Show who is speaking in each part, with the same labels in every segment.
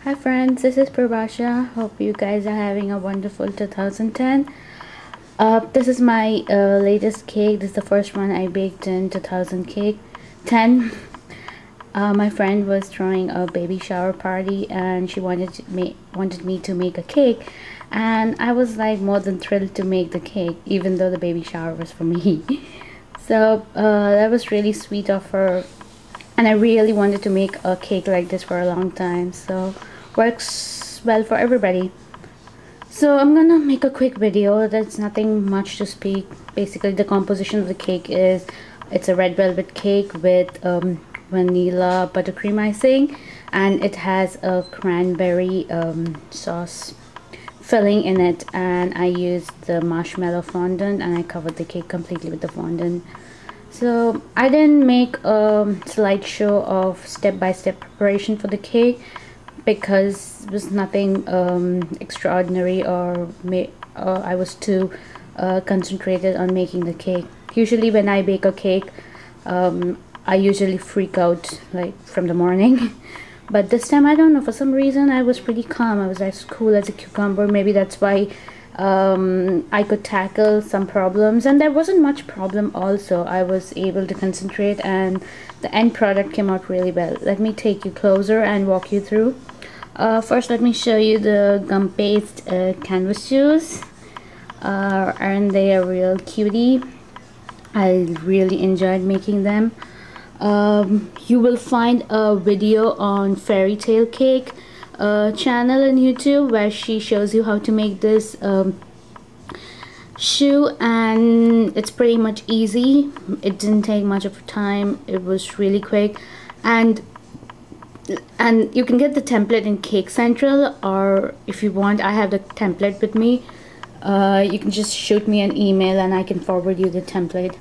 Speaker 1: Hi friends, this is Purbasha. Hope you guys are having a wonderful 2010. This is my latest cake. This is the first one I baked in 2010. My friend was throwing a baby shower party and she wanted me to make a cake, and I was like more than thrilled to make the cake, even though the baby shower was for me. So that was really sweet of her, and I really wanted to make a cake like this for a long time, so works well for everybody. So I'm gonna make a quick video. There's nothing much to speak. Basically the composition of the cake is, it's a red velvet cake with vanilla buttercream icing, and it has a cranberry sauce filling in it, and I used the marshmellow fondant and I covered the cake completely with the fondant. So I didn't make a slideshow of step-by-step preparation for the cake because it was nothing extraordinary, or I was too concentrated on making the cake. Usually when I bake a cake, I usually freak out like from the morning. But this time, I don't know, for some reason I was pretty calm. I was as cool as a cucumber. Maybe that's why I could tackle some problems, and there wasn't much problem also. I was able to concentrate and the end product came out really well. Let me take you closer and walk you through. First, let me show you the gumpaste canvas shoes. And they are real cutie. I really enjoyed making them. You will find a video on Fairy Tale Cake channel on YouTube where she shows you how to make this shoe, and it's pretty much easy. It didn't take much of time. It was really quick, and you can get the template in Cake Central, or if you want, I have the template with me. You can just shoot me an email and I can forward you the template.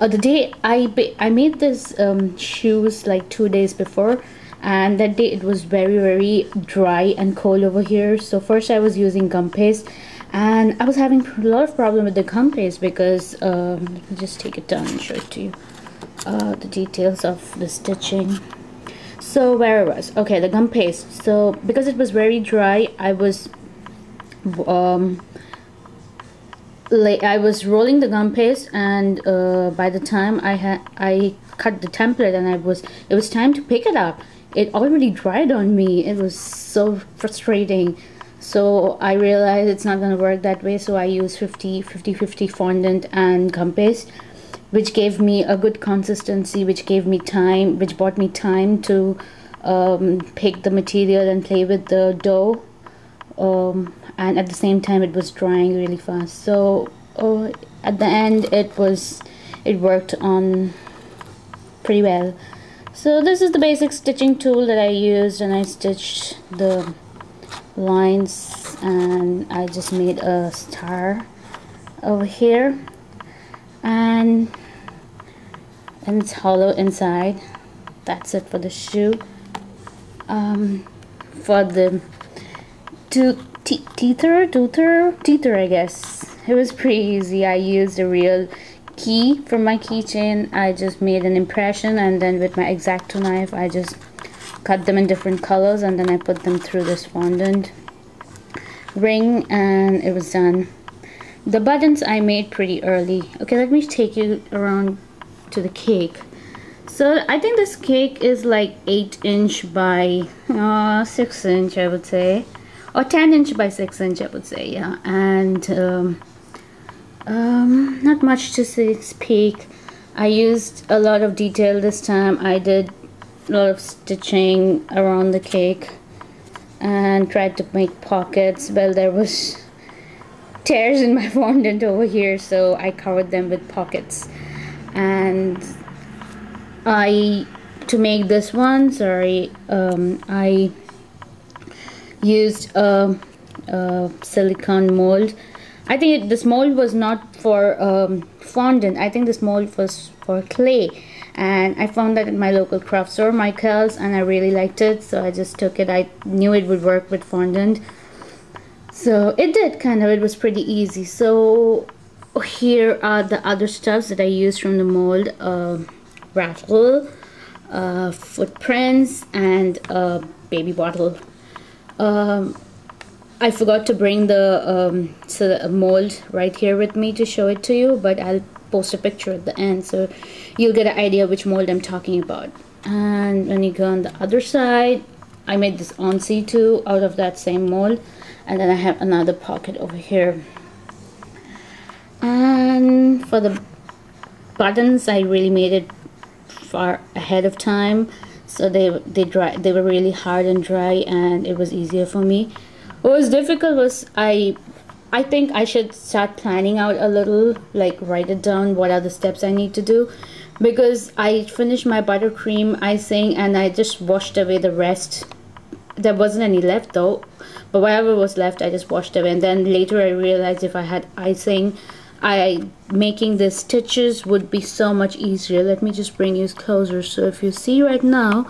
Speaker 1: The day I made this shoes like 2 days before, and that day it was very dry and cold over here. So first I was using gum paste, and I was having a lot of problem with the gum paste because let me just take it down and show it to you, the details of the stitching. So where I was, okay, the gum paste. So because it was very dry, I was rolling the gum paste, and by the time I cut the template and it was time to pick it up, it already dried on me. It was so frustrating. So I realized it's not gonna work that way, so I used 50-50 fondant and gum paste, which gave me a good consistency, which gave me time, which bought me time to pick the material and play with the dough. And at the same time it was drying really fast. So at the end it worked on pretty well. So this is the basic stitching tool that I used, and I stitched the lines, and I just made a star over here, and it's hollow inside. That's it for the shoe. For the teether, I guess it was pretty easy. I used a real key from my keychain. I just made an impression, and then with my X-Acto knife I just cut them in different colors, and then I put them through this fondant ring, and it was done. The buttons I made pretty early. Okay, let me take you around to the cake. So I think this cake is like 8" by 6" I would say, or 10" by 6" I would say, yeah. And not much to speak. I used a lot of detail this time. I did a lot of stitching around the cake and tried to make pockets. Well, there was tears in my fondant over here, so I covered them with pockets. And to make this one, I used a silicone mold. I think this mold was not for fondant. I think this mold was for clay, and I found that at my local craft store, Michael's, and I really liked it, so I just took it. I knew it would work with fondant, so it did kind of. It was pretty easy. So here are the other stuffs that I used from the mold. Rattle, footprints, and a baby bottle. I forgot to bring the mold right here with me to show it to you, but I'll post a picture at the end so you'll get an idea which mold I'm talking about. And when you go on the other side, I made this onsie too out of that same mold, and then I have another pocket over here. And for the buttons, I really made it far ahead of time, so they were really hard and dry, and it was easier for me. What was difficult was I think I should start planning out a little, like write it down what are the steps I need to do, because I finished my buttercream icing and I just washed away the rest. There wasn't any left though, but whatever was left I just washed away, and then later I realized if I had icing, making the stitches would be so much easier. Let me just bring you closer. So if you see right now,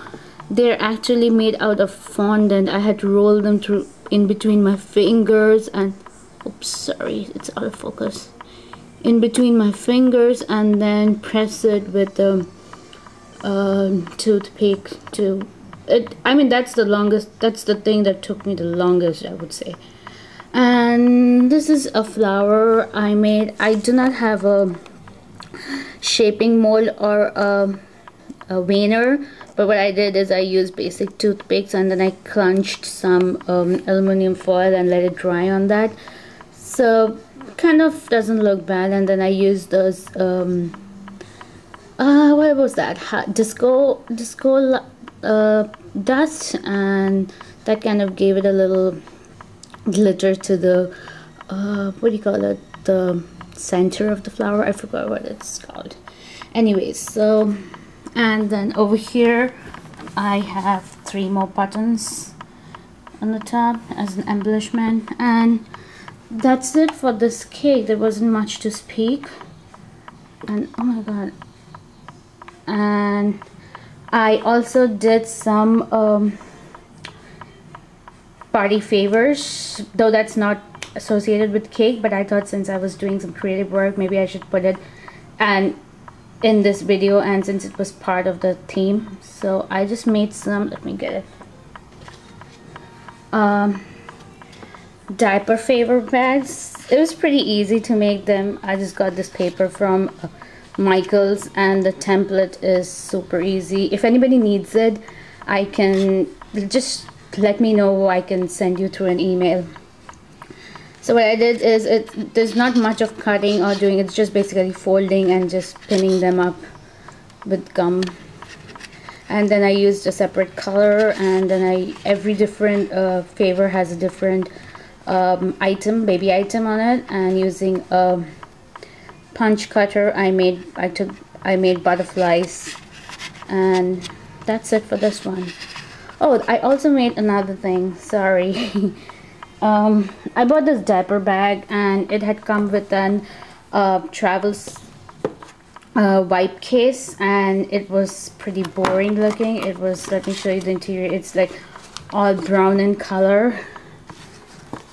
Speaker 1: they're actually made out of fondant. I had to roll them through in between my fingers, and oops, sorry, it's out of focus, in between my fingers, and then press it with the toothpick to it. I mean, that's the thing that took me the longest, I would say. And this is a flower I made. I do not have a shaping mold or a veiner, but what I did is I used basic toothpicks, and then I crunched some aluminum foil and let it dry on that, so kind of doesn't look bad. And then I used those what was that, disco dust, and that kind of gave it a little glitter to the what do you call it, the center of the flower. I forgot what it's called. Anyways, so, and then over here I have 3 more buttons on the top as an embellishment, and that's it for this cake. There wasn't much to speak, and oh my god. And I also did some party favors, though that's not associated with cake, but I thought since I was doing some creative work, maybe I should put it and in this video, and since it was part of the theme, so I just made some, let me get it, diaper favor bags. It was pretty easy to make them. I just got this paper from Michael's, and the template is super easy. If anybody needs it, I can just let me know. I can send you through an email. So what I did is, there's not much of cutting or doing, it's just basically folding and just pinning them up with gum. And then I used a separate color, and then every different favor has a different baby item on it, and using a punch cutter I made butterflies, and that's it for this one. Oh, I also made another thing, sorry. I bought this diaper bag, and it had come with an travel wipe case, and it was pretty boring looking. It was, let me show you the interior, it's like all brown in color.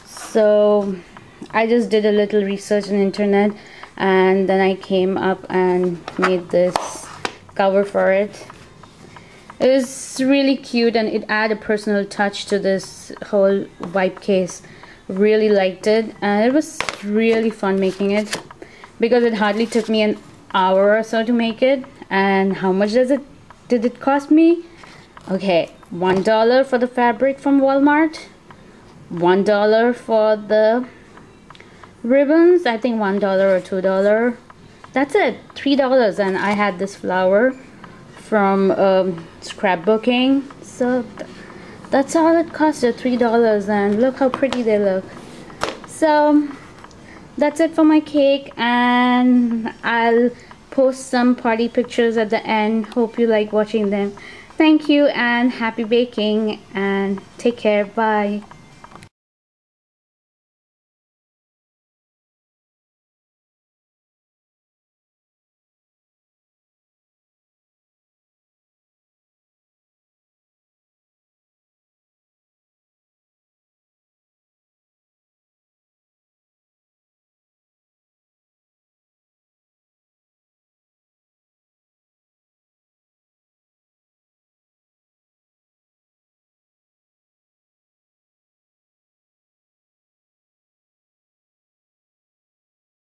Speaker 1: So I just did a little research on the internet, and then I came up and made this cover for it. It was really cute, and it added a personal touch to this whole wipe case. Really liked it, and it was really fun making it, because it hardly took me an hour or so to make it. And how much did it cost me? Okay, $1 for the fabric from Walmart, $1 for the ribbons, I think $1 or $2. That's it, $3. And I had this flower from scrapbooking, so that's all it costed, $3, and look how pretty they look. So that's it for my cake, and I'll post some party pictures at the end. Hope you like watching them. Thank you, and happy baking, and take care. Bye.